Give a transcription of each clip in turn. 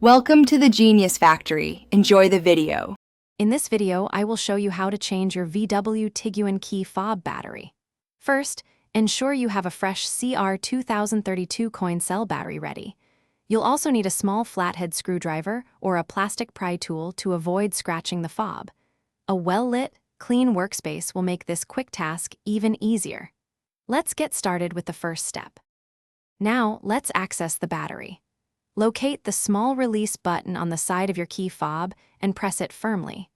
Welcome to the Genius Factory. Enjoy the video. In this video, I will show you how to change your VW Tiguan key fob battery. First, ensure you have a fresh CR2032 coin cell battery ready. You'll also need a small flathead screwdriver or a plastic pry tool to avoid scratching the fob. A well-lit, clean workspace will make this quick task even easier. Let's get started with the first step. Now, let's access the battery. Locate the small release button on the side of your key fob and press it firmly.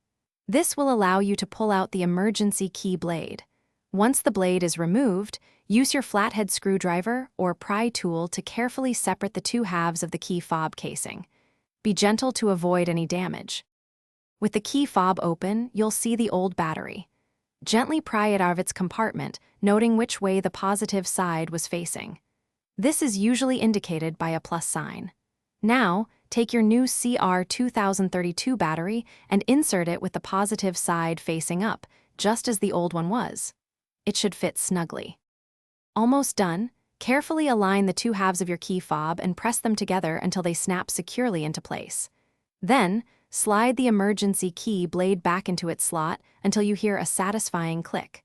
This will allow you to pull out the emergency key blade. Once the blade is removed, use your flathead screwdriver or pry tool to carefully separate the two halves of the key fob casing. Be gentle to avoid any damage. With the key fob open, you'll see the old battery. Gently pry it out of its compartment, noting which way the positive side was facing. This is usually indicated by a plus sign. Now, take your new CR2032 battery and insert it with the positive side facing up, just as the old one was. It should fit snugly. Almost done, carefully align the two halves of your key fob and press them together until they snap securely into place. Then, slide the emergency key blade back into its slot until you hear a satisfying click.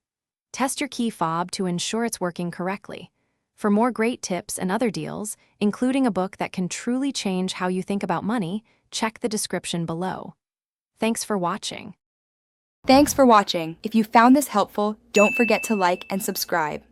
Test your key fob to ensure it's working correctly. For more great tips and other deals, including a book that can truly change how you think about money, check the description below. Thanks for watching. Thanks for watching. If you found this helpful, don't forget to like and subscribe.